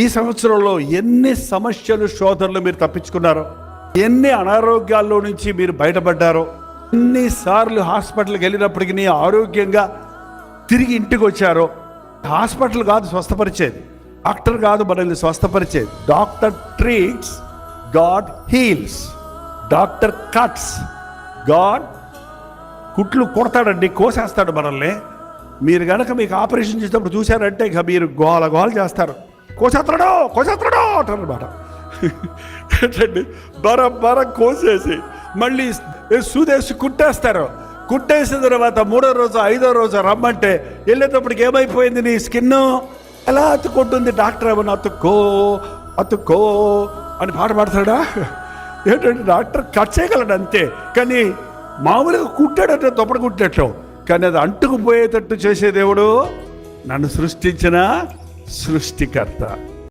ఈ సంవత్సరంలో ఎన్ని సమస్యలు, శోధనలు మీరు తప్పించుకున్నారో, ఎన్ని అనారోగ్యాల్లో నుంచి మీరు బయటపడ్డారో, ఎన్నిసార్లు హాస్పిటల్కి వెళ్ళినప్పటికీ ఆరోగ్యంగా తిరిగి ఇంటికి వచ్చారో. హాస్పిటల్ కాదు స్వస్థపరిచేది, డాక్టర్ కాదు మనల్ని స్వస్థపరిచేది. Doctor treats, God heals. Doctor cuts, God కుట్లు కొడతాడండి, కోసేస్తాడు మనల్ని. మీరు కనుక మీకు ఆపరేషన్ చేసేటప్పుడు చూశారంటే ఇక మీరు గోల గోల చేస్తారు. కోసేస్తాడో అంటారనమాట. ఏంటండి, బర కోసేసి మళ్ళీ సూదేసి కుట్టేస్తారు. కుట్టేసిన తర్వాత 3వ రోజు 5వ రోజు రమ్మంటే వెళ్ళేటప్పటికి ఏమైపోయింది, నీ స్కిన్ ఎలా అతుక్కుంటుంది. డాక్టర్ ఏమన్నా అతుక్కో అని పాట పాడతాడా? ఏంటంటే డాక్టర్ కట్ చేయగలడు అంతే, కానీ మామూలుగా కుట్టాడంటే దొప్పడ కుట్టినట్లు. కానీ అది అంటుకుపోయేటట్టు చేసే దేవుడు నన్ను సృష్టించిన సృష్టికర్త.